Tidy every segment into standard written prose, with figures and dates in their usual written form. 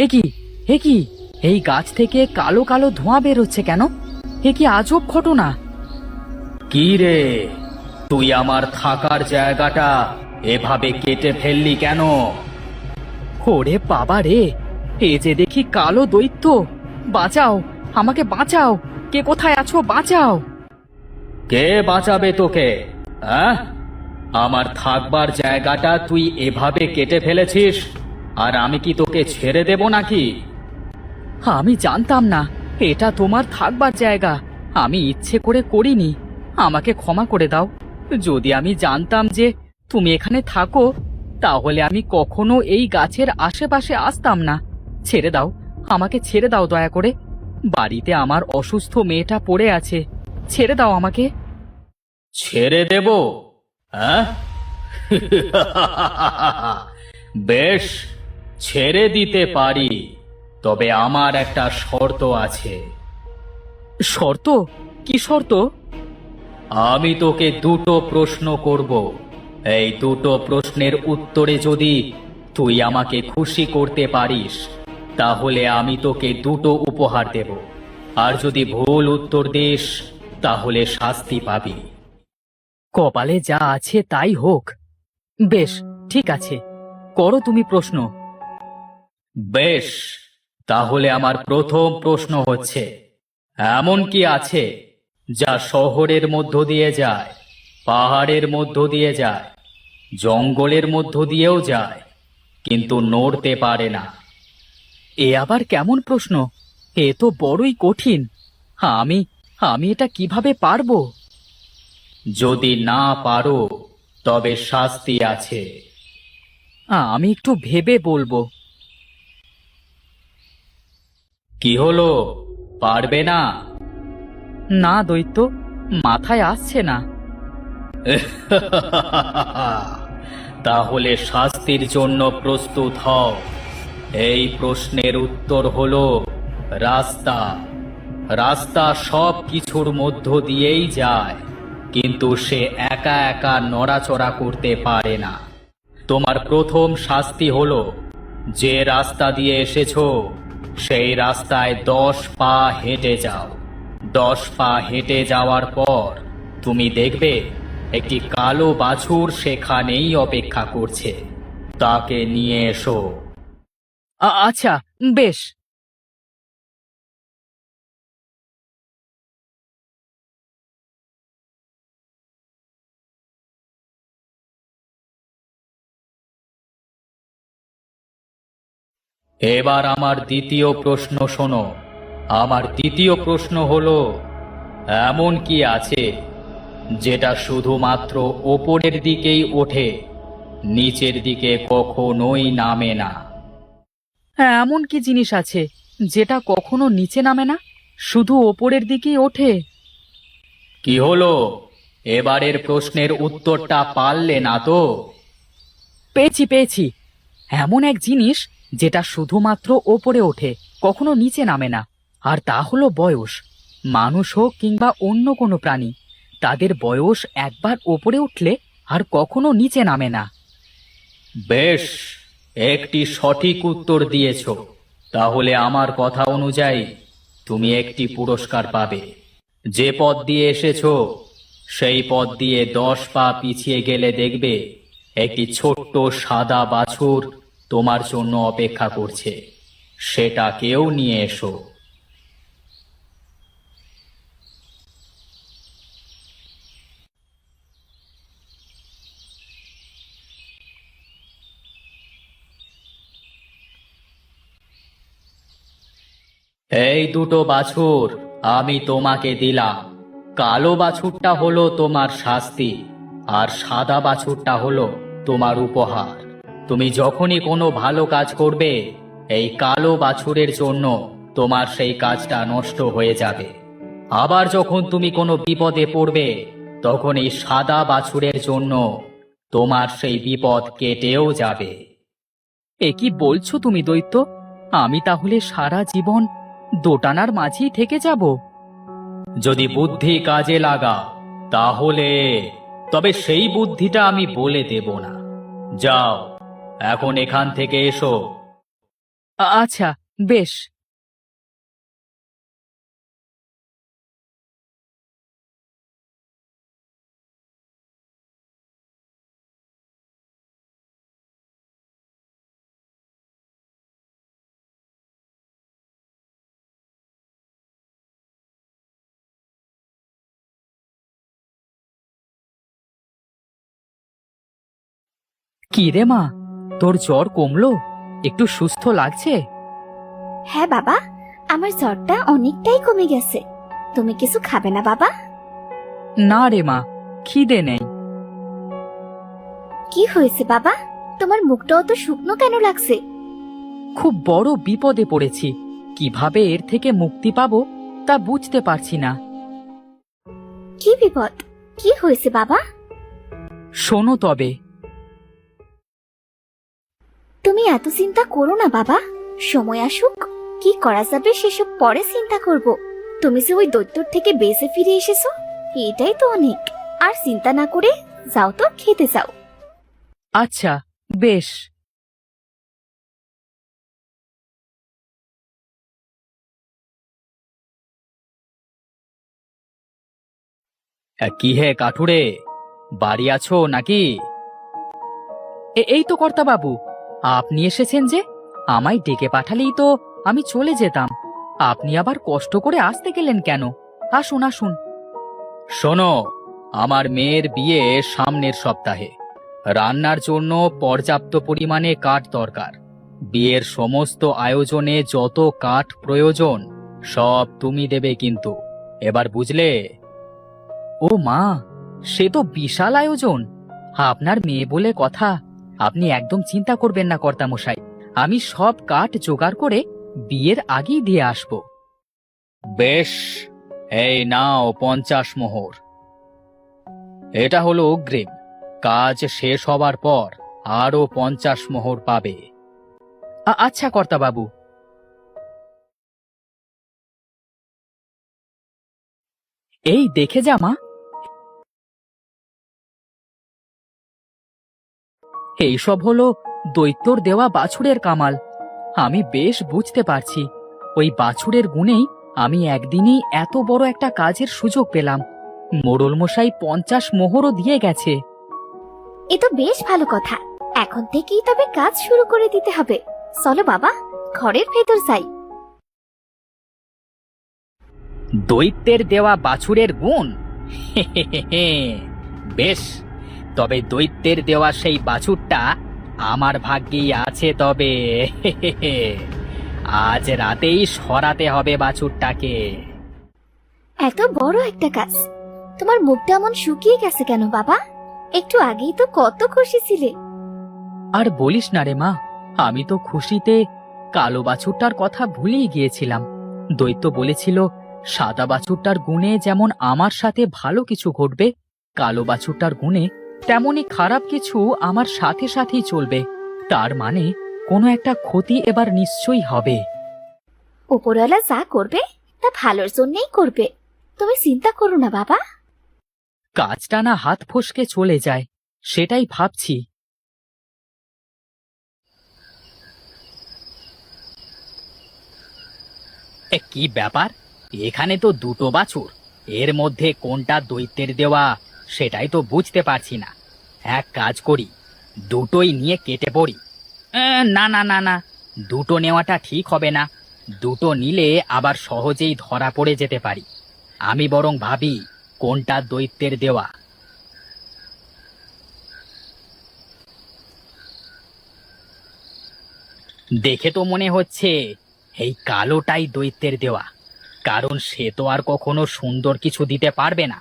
এ কি এ কি এই গাছ থেকে কালো কালো ধোঁয়া বের হচ্ছে কেন? এ কি আজব ঘটনা! কি রে, তুই আমার থাকার জায়গাটা এভাবে কেটে ফেললি কেন? ওরে বাবা রে, এ যে দেখি কালো দৈত্য! বাঁচাও, আমাকে বাঁচাও! কে কোথায় আছো, বাঁচাও! কে বাঁচাবে তোকে? হ্যাঁ, আমার থাকবার জায়গাটা তুই এভাবে কেটে ফেলেছিস, আর আমি কি তোকে ছেড়ে দেব নাকি? আমি জানতাম না এটা তোমার থাকবার জায়গা। আমি ইচ্ছে করে করিনি। আমাকে ক্ষমা করে দাও। যদি আমি জানতাম যে তুমি এখানে থাকো, তাহলে আমি কখনো এই গাছের আশেপাশে আসতাম না। ছেড়ে দাও, আমাকে ছেড়ে দাও দয়া করে। বাড়িতে আমার অসুস্থ মেয়েটা পড়ে আছে। ছেড়ে দাও আমাকে। ছেড়ে দেব? হ্যাঁ? বেশ, ছেড়ে দিতে পারি, তবে আমার একটা শর্ত আছে। শর্ত? কি শর্ত? আমি তোকে দুটো প্রশ্ন করব। এই দুটো প্রশ্নের উত্তরে যদি তুই আমাকে খুশি করতে পারিস, তাহলে আমি তোকে দুটো উপহার দেব। আর যদি ভুল উত্তর দিস, তাহলে শাস্তি পাবি। কপালে যা আছে তাই হোক। বেশ, ঠিক আছে, করো তুমি প্রশ্ন। বেশ, তাহলে আমার প্রথম প্রশ্ন হচ্ছে, এমন কি আছে যা শহরের মধ্য দিয়ে যায়, পাহাড়ের মধ্য দিয়ে যায়, জঙ্গলের মধ্য দিয়েও যায়, কিন্তু নড়তে পারে না? এ আবার কেমন প্রশ্ন? এ তো বড়ই কঠিন। আমি আমি এটা কিভাবে পারবো? যদি না পারো, তবে শাস্তি আছে। আমি একটু ভেবে বলবো। কি হলো, পারবে না? না দৈত্য, মাথায় আসছে না। তাহলে শাস্তির জন্য প্রস্তুত হও। এই প্রশ্নের উত্তর হলো রাস্তা। রাস্তা সব কিছুর মধ্য দিয়েই যায়, কিন্তু সে একা একা নড়াচড়া করতে পারে না। তোমার প্রথম শাস্তি হলো, যে রাস্তা দিয়ে এসেছো সেই রাস্তায় 10 পা হেঁটে যাও। 10 পা হেঁটে যাওয়ার পর তুমি দেখবে একটি কালো বাছুর সেখানেই অপেক্ষা করছে। তাকে নিয়ে এসো। আচ্ছা, বেশ। এবার আমার দ্বিতীয় প্রশ্ন শোনো। আমার দ্বিতীয় প্রশ্ন হলো, এমন কি আছে যেটা শুধুমাত্র ওপরের দিকেই ওঠে, নিচের দিকে কখনোই নামে না? হ্যাঁ, এমন কি জিনিস আছে যেটা কখনো নিচে নামে না, শুধু ওপরের দিকেই ওঠে? কি হলো, এবারের প্রশ্নের উত্তরটা পারলে না তো? পেয়েছি পেয়েছি। এমন এক জিনিস যেটা শুধুমাত্র ওপরে ওঠে, কখনো নিচে নামে না। আর তা হলো বয়স। মানুষ হোক কিংবা অন্য কোনো প্রাণী, তাদের বয়স একবার ওপরে উঠলে আর কখনো নিচে নামে না। বেশ, একটি সঠিক উত্তর দিয়েছ। তাহলে আমার কথা অনুযায়ী তুমি একটি পুরস্কার পাবে। যে পথ দিয়ে এসেছো সেই পথ দিয়ে 10 পা পিছিয়ে গেলে দেখবে একটি ছোট্ট সাদা বাছুর তোমার জন্য অপেক্ষা করছে। সেটাকেও নিয়ে এসো। এই দুটো বাছুর আমি তোমাকে দিলাম। কালো বাছুরটা হলো তোমার শাস্তি, আর সাদা বাছুরটা হলো তোমার উপহার। তুমি যখনই কোনো ভালো কাজ করবে, এই কালো বাছুরের জন্য তোমার সেই কাজটা নষ্ট হয়ে যাবে। আবার যখন তুমি কোনো বিপদে পড়বে, তখন এই সাদা বাছুরের জন্য তোমার সেই বিপদ কেটেও যাবে। এ কি বলছো তুমি দৈত্য? আমি তাহলে সারা জীবন দোটানার মাঝেই থেকে যাব? যদি বুদ্ধি কাজে লাগাও তাহলে, তবে সেই বুদ্ধিটা আমি বলে দেব না। যাও, এখন এখান থেকে এসো। আচ্ছা, বেশ। কি রে মা, তোর জ্বর কমলো? একটু সুস্থ লাগছে? হ্যাঁ বাবা, আমার জ্বরটা অনেকটাই কমে গেছে। তুমি কিছু খাবে না বাবা? না রে মা, খিদে নেই। কি হয়েছে বাবা? তোমার মুখটা অত শুকনো কেন লাগছে? খুব বড় বিপদে পড়েছি। কিভাবে এর থেকে মুক্তি পাবো তা বুঝতে পারছি না। কি বিপদ? কি হয়েছে বাবা? শোনো তবে। তুমি এত চিন্তা করো না বাবা, সময় আসুক, কি করা যাবে সেসব পরে চিন্তা করব। তুমি যে ওই দৈত্যর থেকে বেঁচে ফিরে এসেছো, এটাই তো অনেক। আর চিন্তা না করে যাও তো, খেতে যাও। আচ্ছা, বেশ। কি হে কাঠুরে, বাড়ি আছো নাকি? এই তো কর্তা বাবু, আপনি এসেছেন যে। আমায় ডেকে পাঠালেই তো আমি চলে যেতাম। আপনি আবার কষ্ট করে আসতে গেলেন কেন? আসুন আসুন। শোনো, আমার মেয়ের বিয়ে সামনের সপ্তাহে। রান্নার জন্য পর্যাপ্ত পরিমাণে কাঠ দরকার। বিয়ের সমস্ত আয়োজনে যত কাঠ প্রয়োজন সব তুমি দেবে কিন্তু। এবার বুঝলে? ও মা, সে তো বিশাল আয়োজন। আপনার মেয়ে বলে কথা। আপনি একদম চিন্তা করবেন না কর্তামশাই। আমি সব কাঠ জোগাড় করে বিয়ের আগেই দিয়ে আসব। বেশ, এই নাও 50 মোহর। এটা হলো অগ্রিম। কাজ শেষ হবার পর আরো 50 মোহর পাবে। আচ্ছা কর্তা বাবু। এই দেখে যা মা, এইসব হলো দৈত্যর দেওয়া বাছুরের কামাল। আমি বেশ বুঝতে পারছি, ওই বাছুরের গুণেই আমি একদিনই এত বড় একটা কাজের সুযোগ পেলাম। মোড়ল মশাই 50 মোহরও দিয়ে গেছে। এ তো বেশ ভালো কথা। এখন থেকেই তবে কাজ শুরু করে দিতে হবে। চলো বাবা, ঘরের ভেতর যাই। দৈত্যের দেওয়া বাছুরের গুণ? বেশ, তবে দৈত্যের দেওয়া সেই বাছুরটা আমার ভাগ্যেই আছে। তবে আজ রাতেই সরাতে হবে বাছুরটাকে। এত বড় একটা কাজ, তোমার মুখটা এমন শুকিয়ে গেছে কেন বাবা? একটু আগেই তো কত খুশি ছিলে। আর বলিস না রে মা, আমি তো খুশিতে কালো বাছুরটার কথা ভুলেই গিয়েছিলাম। দৈত্য বলেছিল সাদা বাছুরটার গুণে যেমন আমার সাথে ভালো কিছু ঘটবে, কালো বাছুরটার গুণে তেমনি খারাপ কিছু আমার সাথে সাথেই চলবে। তার মানে কোনো একটা ক্ষতি এবার নিশ্চয়ই হবে। উপরওয়ালা যা করবে তা ভালোর জন্যই করবে। তুমি চিন্তা করো না বাবা। কাজটা না হাত ফসকে চলে যায়, সেটাই ভাবছি। কি ব্যাপার, এখানে তো দুটো বাছুর। এর মধ্যে কোনটা দৈত্যের দেওয়া সেটাই তো বুঝতে পারছি না। এক কাজ করি, দুটোই নিয়ে কেটে পড়ি। না না না না, দুটো নেওয়াটা ঠিক হবে না। দুটো নিলে আবার সহজেই ধরা পড়ে যেতে পারি। আমি বরং ভাবি কোনটা দৈত্যের দেওয়া। দেখে তো মনে হচ্ছে এই কালোটাই দৈত্যের দেওয়া, কারণ সে তো আর কখনো সুন্দর কিছু দিতে পারবে না।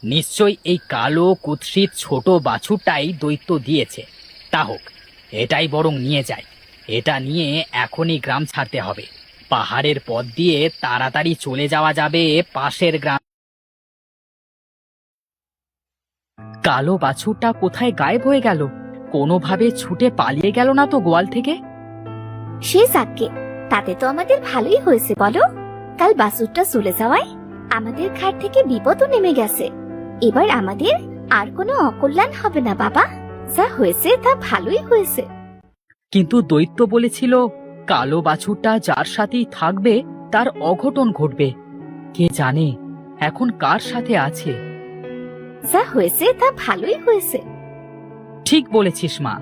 নিশ্চয়ই এই কালো কুৎসিত ছোট বাছুরটাই দৈত্য দিয়েছে। তা হোক, এটাই বরং নিয়ে যায়। এটা নিয়ে এখনই গ্রাম ছাড়তে হবে। পাহাড়ের পথ দিয়ে তাড়াতাড়ি চলে যাওয়া যাবে পাশের গ্রাম। কালো বাছুরটা কোথায় গায়েব হয়ে গেল? কোনোভাবে ছুটে পালিয়ে গেল না তো গোয়াল থেকে? সে যাকে, তাতে তো আমাদের ভালোই হয়েছে বলো। কাল বাছুরটা চলে যাওয়ায় আমাদের ঘাট থেকে বিপদও নেমে গেছে। এবার আমাদের আর কোনো অকল্যাণ হবে না বাবা। যা হয়েছে তা ভালোই হয়েছে। কিন্তু দৈত্য বলেছিল কালো বাছুরটা যার সাথেই থাকবে তার অঘটন ঘটবে। কে জানে এখন কার সাথে আছে। যা হয়েছে তা ভালোই হয়েছে। ঠিক বলেছিস মা।